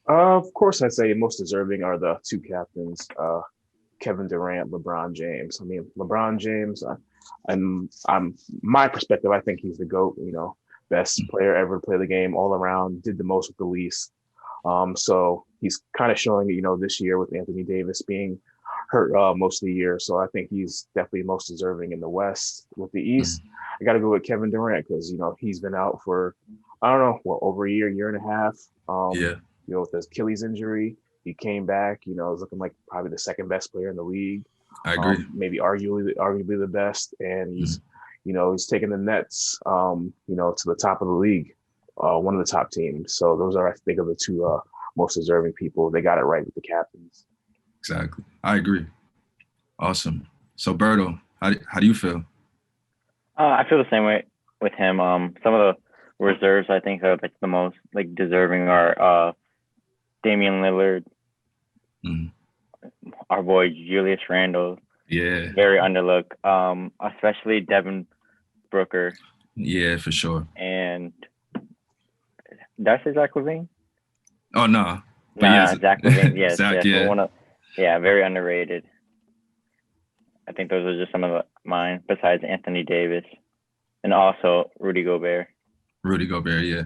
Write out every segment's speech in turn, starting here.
Of course, I'd say most deserving are the two captains, Kevin Durant, LeBron James. I mean, LeBron James, I'm my perspective. I think he's the GOAT. Best player ever to play the game all around. Did the most with the least. So he's kind of showing it, this year with Anthony Davis being hurt most of the year. So I think he's definitely most deserving in the West. With the East, Mm. I got to go with Kevin Durant because he's been out for I don't know, over a year, year and a half. Yeah, With his Achilles injury, he came back. Is looking like probably the second best player in the league. I agree. Maybe arguably the best, and Mm. he's taken the Nets, to the top of the league, one of the top teams. So those are, I think, of the two most deserving people. They got it right with the captains. Exactly. I agree. Awesome. So, Berto, how do you feel? I feel the same way with him. Some of the reserves I think are like the most like deserving are Damian Lillard, Mm. our boy Julius Randle, Yeah, very underlooked. Especially Devin Booker yeah, for sure. and that's Zach Levine. Oh no, but No, yes, no, Zach Levine. Yes, Zach. yes, Yeah, yeah, very underrated. I think those are just some of mine. Besides Anthony Davis and also Rudy Gobert. Rudy Gobert. Yeah.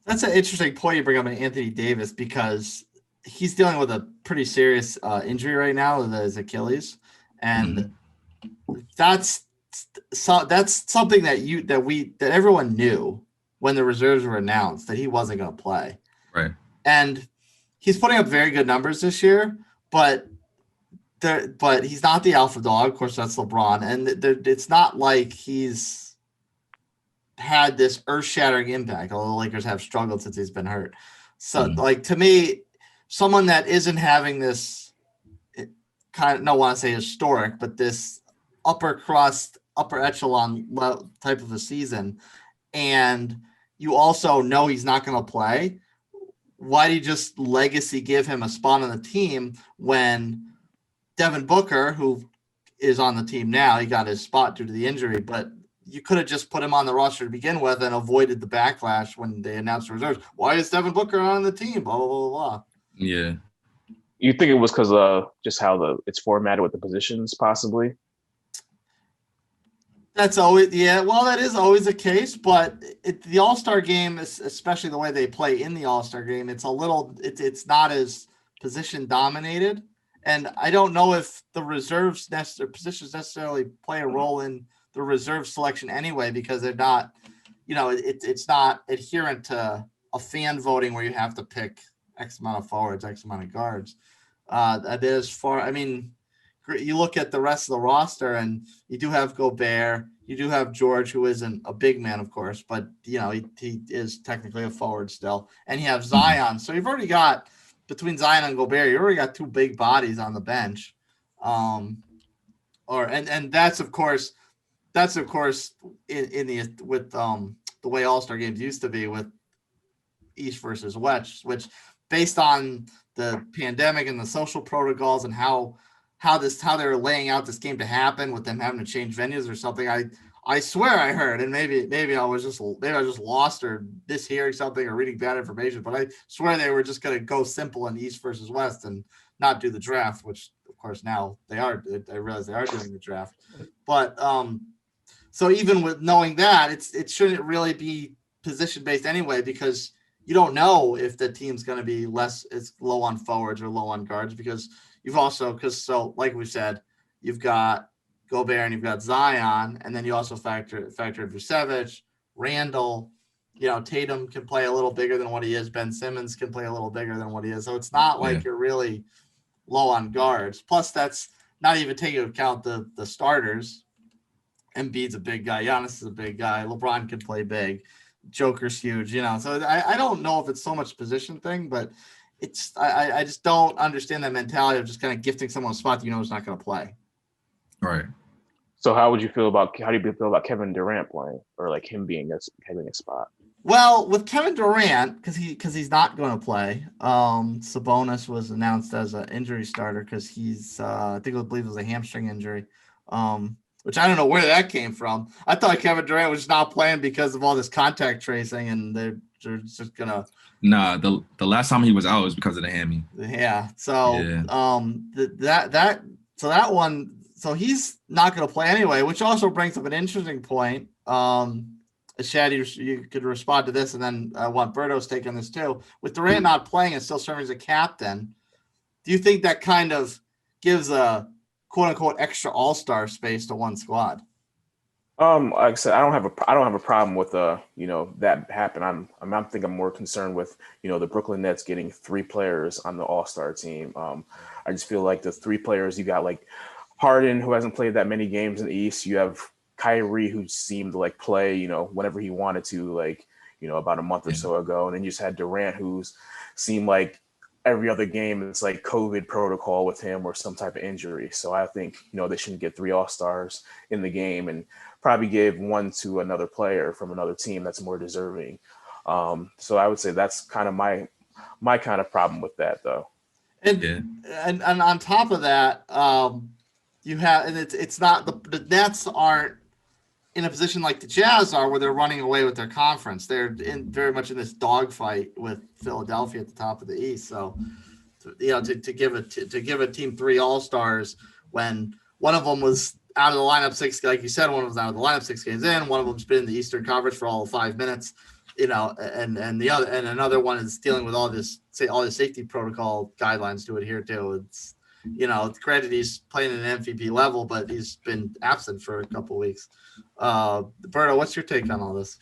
That's an interesting point you bring up in Anthony Davis because he's dealing with a pretty serious injury right now with his Achilles, and Hmm. that's that's something that everyone knew when the reserves were announced that he wasn't going to play, Right. and he's putting up very good numbers this year, but but he's not the alpha dog. Of course, that's LeBron, and it's not like he's had this earth-shattering impact. Although the Lakers have struggled since he's been hurt. So, Mm. like to me, someone that isn't having this kind of, don't want to say historic, but this upper crust, upper echelon type of a season, and you also know he's not going to play. Why do you just legacy give him a spot on the team when Devin Booker, who is on the team now, he got his spot due to the injury, but you could have just put him on the roster to begin with and avoided the backlash when they announced the reserves. Why is Devin Booker on the team? Blah blah blah blah. Yeah. You think it was because just how it's formatted with the positions, possibly? That's always, yeah. Well, that is always the case, but the All Star game, especially the way they play in the All Star game, it's a little, it's not as position dominated, and I don't know if the reserves positions necessarily play a role in the reserve selection anyway because they're not, it's not adherent to a fan voting where you have to pick X amount of forwards, X amount of guards. That is far. I mean, you look at the rest of the roster, and you do have Gobert, you do have George, who isn't a big man, of course, but he is technically a forward still, and you have Mhm. Zion. So you've already got between Zion and Gobert, you already got two big bodies on the bench. Um, and that's of course in the with the way All Star games used to be with East versus West, which based on the pandemic and the social protocols and how they're laying out this game to happen with them having to change venues or something. I swear I heard, and maybe I just lost or mishearing something or reading bad information, but I swear they were just going to go simple in East versus West and not do the draft, which of course now they are. I realize they are doing the draft, but so even with knowing that, it shouldn't really be position based anyway because you don't know if the team's going to be less it's low on forwards or low on guards because you've also because so like we said, you've got Gobert and you've got Zion, and then you also factor Vucevic, Randall. Tatum can play a little bigger than what he is. Ben Simmons can play a little bigger than what he is. So it's not Yeah. like you're really low on guards. Plus, that's not even taking into account the starters. Embiid's a big guy. Giannis is a big guy. LeBron can play big. Joker's huge, So I don't know if it's so much position thing, but I just don't understand that mentality of just kind of gifting someone a spot that you know is not going to play. Right. So how do you feel about Kevin Durant playing, or like him having a spot? Well, with Kevin Durant, because he's not going to play. Sabonis was announced as an injury starter because I believe it was a hamstring injury. Which I don't know where that came from. I thought Kevin Durant was not playing because of all this contact tracing, and they're they're just gonna. Nah, the last time he was out was because of the hammy. Yeah. So Yeah. that one. So he's not going to play anyway, which also brings up an interesting point. Shad, you could respond to this, and then I want Berto's take on this too. With Durant not playing and still serving as a captain, do you think that kind of gives a quote unquote extra all-star space to one squad? Like I said, I don't have a problem with that happen. I think I'm more concerned with the Brooklyn Nets getting 3 players on the All-Star team. I just feel like the 3 players you got, like Harden, who hasn't played that many games in the East. You have Kyrie, who seemed to like play whenever he wanted to, like about a month or so ago, and then you just had Durant, who's seemed like every other game it's like COVID protocol with him or some type of injury. So I think they shouldn't get 3 All-Stars in the game and probably give 1 to another player from another team that's more deserving. So I would say that's kind of my kind of problem with that, though. And on top of that, you have, and it's not the Nets aren't in a position like the Jazz are, where they're running away with their conference. They're very much in this dogfight with Philadelphia at the top of the East. So, to give a team 3 All-Stars when one of them was out of the lineup 6, like you said, one was out of the lineup 6 games in, one of them's been in the Eastern Conference for all of 5 minutes, and the other, and another one is dealing with all the safety protocol guidelines to adhere to. It's, granted he's playing at an MVP level, but he's been absent for a couple of weeks. Berto, what's your take on all this?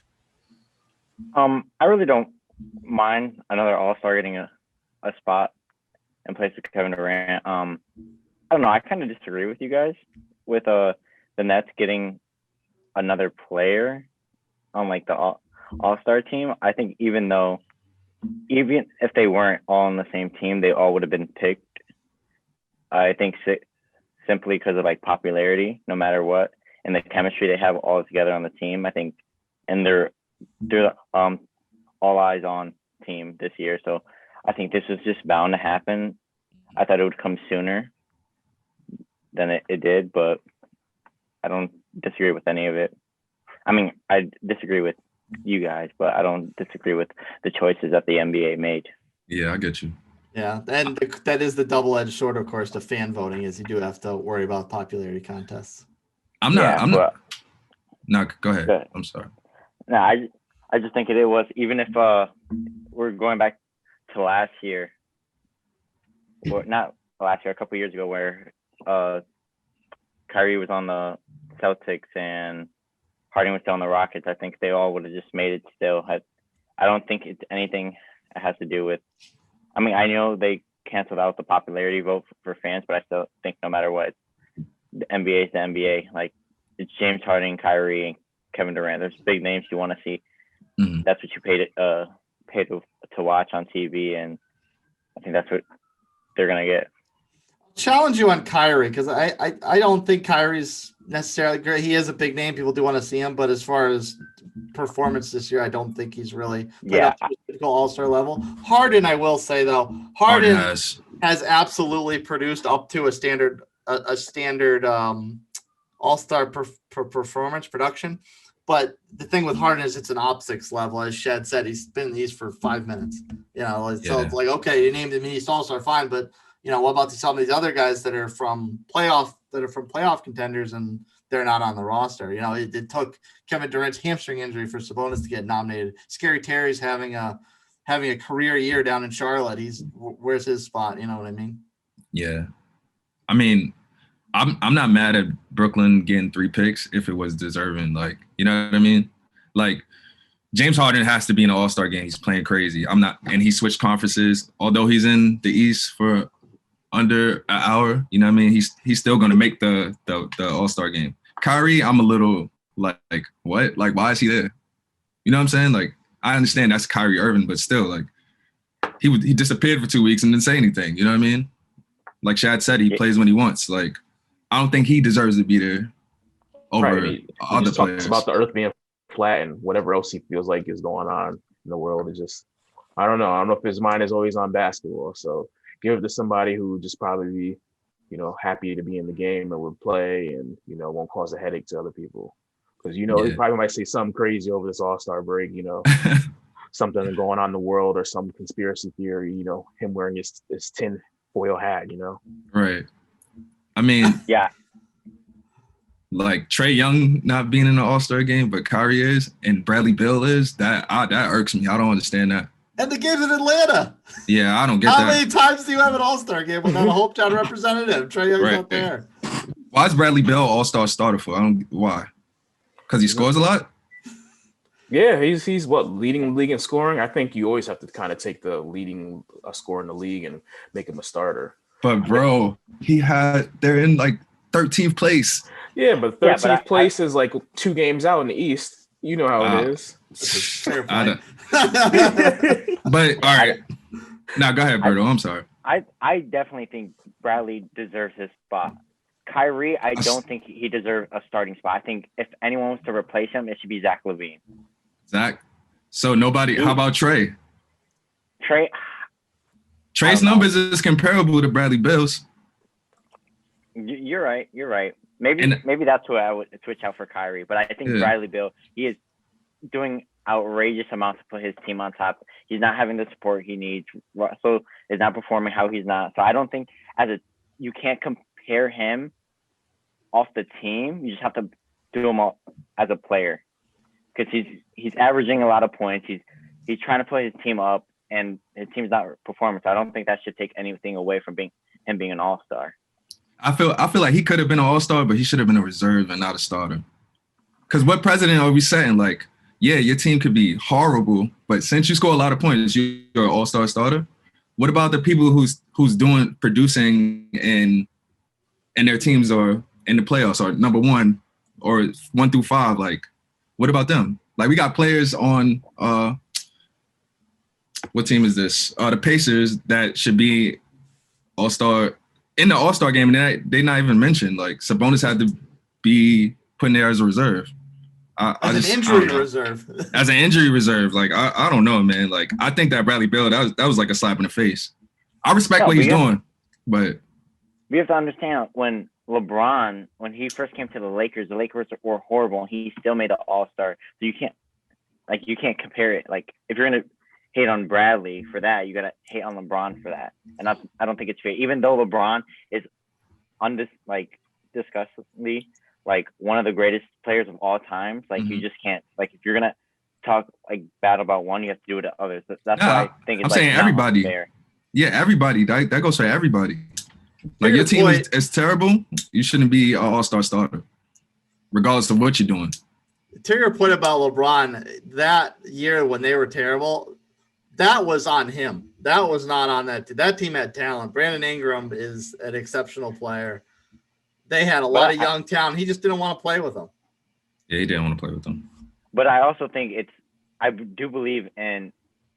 I really don't mind another All-Star getting a spot in place of Kevin Durant. I don't know. I kind of disagree with you guys with the Nets getting another player on like the All-Star team. I think even if they weren't all on the same team, they all would have been picked. I think simply because of like popularity, no matter what, and the chemistry they have all together on the team. I think, and they're all eyes on team this year. So I think this was just bound to happen. I thought it would come sooner than it did, but I don't disagree with any of it. I mean, I disagree with you guys, but I don't disagree with the choices that the NBA made. Yeah, I get you. Yeah, and that is the double-edged sword, of course, to fan voting, is you do have to worry about popularity contests. I'm not. No, go ahead. I'm sorry. No, I just think it was, even if we're going back to last year, or not last year, a couple of years ago, where Kyrie was on the Celtics and Harden was still on the Rockets. I think they all would have just made it still. I don't think it's anything that has to do with, I mean, I know they canceled out the popularity vote for fans, but I still think no matter what, the NBA is the NBA. Like, it's James Harden, Kyrie, and Kevin Durant. There's big names you want to see. Mm-hmm. That's what you pay to watch on TV, and I think that's what they're gonna get. Challenge you on Kyrie, because I don't think Kyrie's necessarily great. He is a big name. People do want to see him, but as far as performance this year, I don't think he's really played up to a typical All-Star level. Harden, I will say though, Harden has absolutely produced up to a standard All-Star performance production. But the thing with Harden is it's an optics level. As Shad said, he's been in the East for 5 minutes. So it's like, okay, you named him East All-Star, fine, but what about some of these other guys that are from playoff contenders and they're not on the roster? It took Kevin Durant's hamstring injury for Sabonis to get nominated. Scary Terry's having a career year down in Charlotte. Where's his spot? You know what I mean? Yeah. I mean, I'm not mad at Brooklyn getting 3 picks if it was deserving. Like, you know what I mean? Like, James Harden has to be in an All-Star game. He's playing crazy. And he switched conferences. Although he's in the East for under an hour, you know what I mean? He's still going to make the All-Star game. Kyrie, I'm a little like, what? Like, why is he there? You know what I'm saying? Like, I understand that's Kyrie Irving, but still, like, he disappeared for 2 weeks and didn't say anything. You know what I mean? Like Shad said, he plays when he wants. Like, I don't think he deserves to be there over other players. It's about the earth being flat and whatever else he feels like is going on in the world. Is just, I don't know. I don't know if his mind is always on basketball. So give it to somebody who would just probably be, happy to be in the game and would play and, won't cause a headache to other people. Because, he probably might say something crazy over this All-Star break, something going on in the world or some conspiracy theory, him wearing his tin foil hat, Right. I mean, Yeah. like Trae Young not being in the All-Star game, but Kyrie is and Bradley Beal is, that irks me. I don't understand that. And the game's in Atlanta. Yeah, I don't get How that. many times do you have an All-Star game without a hometown representative? Trae Young's Right. not there. Why is Bradley Beal All-Star starter for? Why? Because he scores a lot? Yeah, he's leading the league in scoring. I think you always have to kind of take the leading scorer in the league and make him a starter. But bro, they're in like 13th place. Yeah, but 13th place is like 2 games out in the East. You know how it is. Fair I point. But all right. Now go ahead, Berto. I'm sorry. I definitely think Bradley deserves his spot. Kyrie, I don't think he deserves a starting spot. I think if anyone wants to replace him, it should be Zach LaVine. Zach. So nobody. How about Trae? Trae's numbers is comparable to Bradley Beal's. You're right. Maybe that's who I would switch out for Kyrie. But I think Bradley Beal, he is doing outrageous amounts to put his team on top. He's not having the support he needs. Russell is not performing how he's not. So I don't think you can't compare him off the team. You just have to do him all as a player, because he's averaging a lot of points. He's trying to put his team up, and his team's not performing. So I don't think that should take anything away from him being an all-star. I feel like he could have been an all-star, but he should have been a reserve and not a starter. Because what precedent are we setting? Like, yeah, your team could be horrible, but since you score a lot of points, you're an all-star starter. What about the people who's producing and their teams are in the playoffs or number 1 or 1 through 5? Like, what about them? Like, we got players on what team is this? The Pacers that should be all-star in the All-Star game, and they're not even mentioned. Like, Sabonis had to be put in there as a reserve. As an injury reserve. As an injury reserve. Like, I don't know, man. Like, I think that Bradley Beal, that was like a slap in the face. I respect what he's doing, but we have to understand when LeBron, when he first came to the Lakers were horrible, and he still made the All-Star. So you can't compare it. Like, if you're gonna hate on Bradley for that, you gotta hate on LeBron for that. And I don't think it's fair. Even though LeBron is disgustingly like one of the greatest players of all time, like you just can't, like, if you're gonna talk like bad about one, you have to do it to others. That's why I think it's saying everybody. Fair. Yeah, everybody. That goes for everybody. Like, your team is terrible. You shouldn't be an all-star starter, regardless of what you're doing. To your point about LeBron, that year when they were terrible, that was on him. That was not on that. That team had talent. Brandon Ingram is an exceptional player. They had a lot of young talent. He just didn't want to play with them. Yeah, he didn't want to play with them. But I also think I do believe in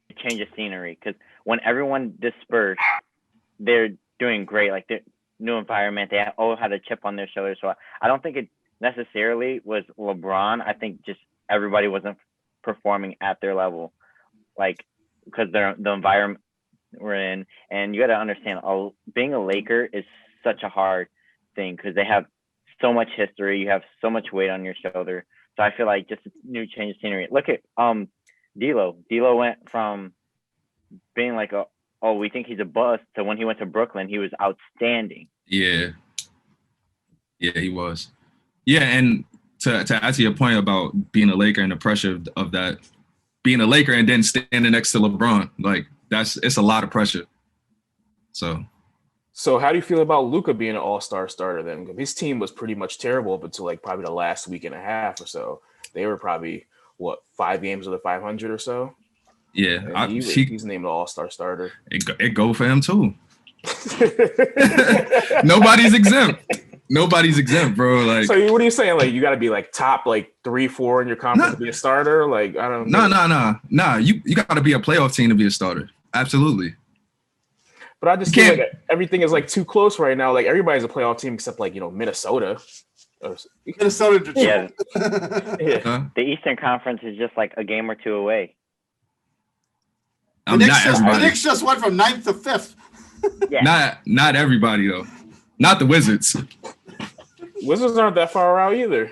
a change of scenery, because when everyone dispersed, they're doing great. Like, their new environment, they all had a chip on their shoulder. So I don't think it necessarily was LeBron. I think just everybody wasn't performing at their level, like, because the environment we're in. And you got to understand, being a Laker is such a hard thing, because they have so much history. You have so much weight on your shoulder. So I feel like just a new change of scenery. Look at D'Lo. D'Lo went from being like we think he's a bust, to when he went to Brooklyn, he was outstanding. Yeah, he was. Yeah, and to answer your point about being a Laker and the pressure of that, being a Laker and then standing next to LeBron, like, it's a lot of pressure. So how do you feel about Luka being an all-star starter then? His team was pretty much terrible up until like probably the last week and a half or so. They were probably, 5 games with a 500 or so? Yeah. He's named an all-star starter. It go for him too. Nobody's exempt, bro. Like, so what are you saying? Like, you got to be like top like 3-4 in your conference to be a starter? Like, I don't know. No. You got to be a playoff team to be a starter. Absolutely. But I just feel like everything is like too close right now. Like, everybody's a playoff team except like, Minnesota. Minnesota, Detroit. Yeah. The Eastern Conference is just like a game or two away. The Knicks just went from 9th to 5th. Yeah. Not everybody though. Not the Wizards. Wizards aren't that far out either.